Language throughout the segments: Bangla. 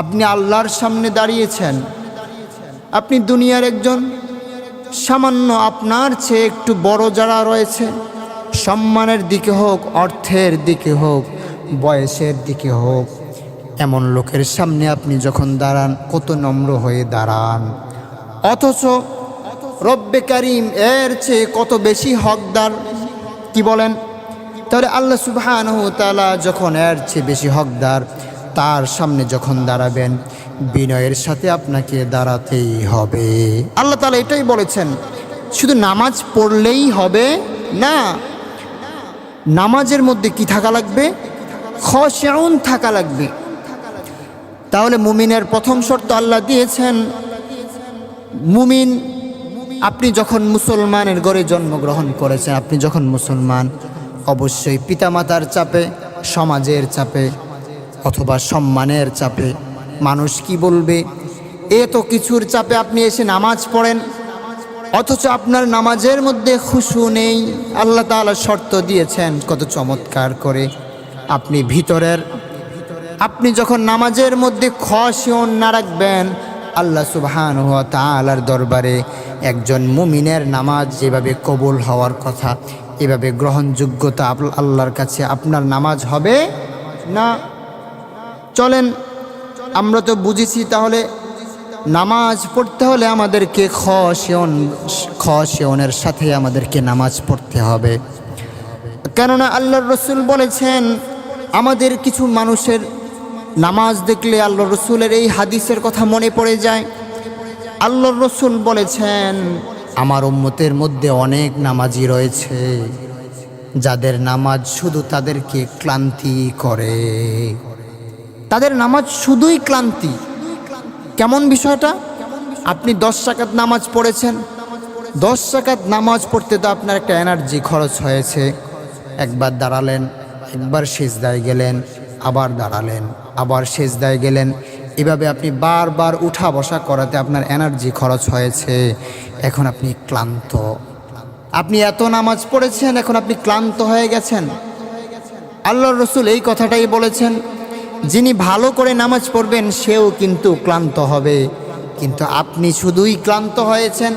আপনি আল্লাহর সামনে দাঁড়িয়েছেন, আপনি দুনিয়ার একজন সামান্য আপনার চেয়ে একটু বড় যারা রয়েছে, সম্মানের দিকে হোক, অর্থের দিকে হোক, বয়সের দিকে হোক, এমন লোকের সামনে আপনি যখন দাঁড়ান কত নম্র হয়ে দাঁড়ান, অথচ রব্বে কারিম এর চেয়ে কত বেশি হকদার। কি বলেন? তাহলে আল্লাহ সুবহানাহু ওয়া তাআলা যখন এর চেয়ে বেশি হকদার, তার সামনে যখন দাঁড়াবেন বিনয়ের সাথে আপনাকে দাঁড়াতেই হবে। আল্লাহ তাআলা এটাই বলেছেন, শুধু নামাজ পড়লেই হবে না, নামাজের মধ্যে কি থাকা লাগবে? খাশিউন থাকা লাগবে। তাহলে মুমিনের প্রথম শর্ত আল্লাহ দিয়েছেন, মুমিন আপনি যখন মুসলমানের ঘরে জন্মগ্রহণ করেছেন, আপনি যখন মুসলমান, অবশ্যই পিতামাতার চাপে, সমাজের চাপে, অথবা সম্মানের চাপে, মানুষ কি বলবে, এত কিছুর চাপে আপনি এসে নামাজ পড়েন, অথচ আপনার নামাজের মধ্যে খুশু নেই। আল্লাহ তাআলা শর্ত দিয়েছেন কত চমৎকার করে, আপনি যখন নামাজের মধ্যে খাশিউন না রাখবেন, আল্লাহ সুবহানাহু ওয়া তাআলার দরবারে একজন মুমিনের নামাজ যেভাবে কবুল হওয়ার কথা, এভাবে গ্রহণযোগ্যতা আল্লাহর কাছে আপনার নামাজ হবে না। চলেন, আমরা বুঝেছি তাহলে নামাজ পড়তে হলে আমাদেরকে খাশিউনের সাথে আমাদেরকে নামাজ পড়তে হবে। কেননা আল্লাহর রাসূল বলেছেন, আমাদের কিছু মানুষের নামাজ দেখলে আল্লাহর রাসূলের এই হাদিসের কথা মনে পড়ে যায়। আল্লাহর রাসূল বলেছেন, আমার উম্মতের মধ্যে অনেক নামাজি রয়েছে যাদের নামাজ শুধু তাদেরকে ক্লান্তি করে, তাদের নামাজ শুধুই ক্লান্তি। কেমন বিষয়টা? আপনি 10 রাকাত নামাজ পড়েছেন, 10 রাকাত নামাজ পড়তে তো আপনার একটা এনার্জি খরচ হয়েছে। একবার দাঁড়ালেন, একবার সিজদায় গেলেন, আবার দাঁড়ালেন, আবার সিজদায় গেলেন, এভাবে আপনি বারবার উঠা বসা করাতে আপনার এনার্জি খরচ হয়েছে। এখন আপনি ক্লান্ত, আপনি এত নামাজ পড়েছেন, এখন আপনি ক্লান্ত হয়ে গেছেন। আল্লাহর রাসূল এই কথাটাই বলেছেন, যিনি ভালো করে নামাজ পড়বেন সেও কিন্তু ক্লান্ত হবে। কিন্তু আপনি শুধুই ক্লান্ত হয়েছেন,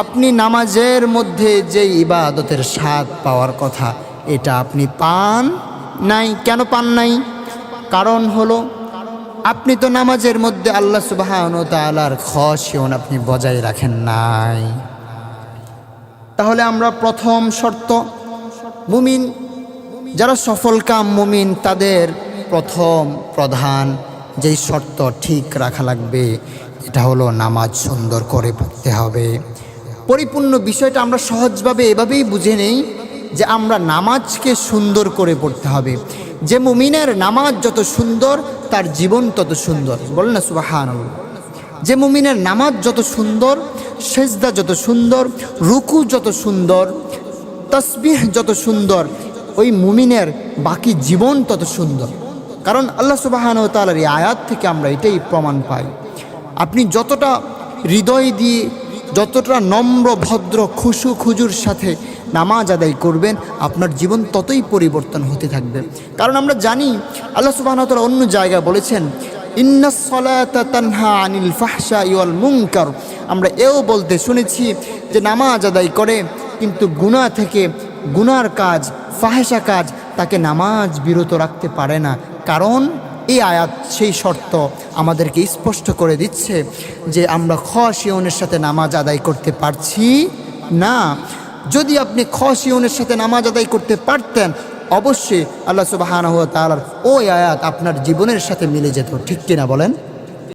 আপনি নামাজের মধ্যে যে ইবাদতের স্বাদ পাওয়ার কথা এটা আপনি পান নাই। কেন পান নাই? কারণ হলো আপনি তো নামাজের মধ্যে আল্লাহ সুবহানাহু ওয়া তাআলার খাশিউন আপনি বজায় রাখেন নাই। তাহলে আমরা প্রথম শর্ত, মুমিন যারা সফলকাম মুমিন, তাদের প্রথম প্রধান যেই শর্ত ঠিক রাখা লাগবে, এটা হলো নামাজ সুন্দর করে পড়তে হবে। পরিপূর্ণ বিষয়টা আমরা সহজভাবে এভাবেই বুঝে নেই যে আমরা নামাজকে সুন্দর করে পড়তে হবে। যে মুমিনের নামাজ যত সুন্দর, তার জীবন তত সুন্দর। বলেন না সুবহানাল্লাহ। যে মুমিনের নামাজ যত সুন্দর, সেজদা যত সুন্দর, রুকু যত সুন্দর, তাসবিহ যত সুন্দর, ওই মুমিনের বাকি জীবন তত সুন্দর। কারণ আল্লাহ সুবহানাহু ওয়া তাআলার এই আয়াত থেকে আমরা এটাই প্রমাণ পাই, আপনি যতটা হৃদয় দিয়ে, যতটা নম্র ভদ্র খুশু খুজুর সাথে নামাজ আদায় করবেন, আপনার জীবন ততই পরিবর্তন হতে থাকবে। কারণ আমরা জানি আল্লাহ সুবহানাহু ওয়া তাআলা অন্য জায়গায় বলেছেন, ইন্নাস সালাতা তানহা আনিল ফাহশাই ওয়াল মুনকার। আমরা এও বলতে শুনেছি যে নামাজ আদায় করে কিন্তু গুনাহ থেকে, গুনার কাজ, ফাহেশা কাজ, তাকে নামাজ বিরত রাখতে পারে না। কারণ এই আয়াত সেই শর্ত আমাদেরকে স্পষ্ট করে দিচ্ছে যে আমরা খাশিউনের সাথে নামাজ আদায় করতে পারছি না। যদি আপনি খাশিউনের সাথে নামাজ আদায় করতে পারতেন, অবশ্যই আল্লাহ সুবহানাহু ওয়া তাআলার ওই আয়াত আপনার জীবনের সাথে মিলে যেত। ঠিক কিনা বলেন?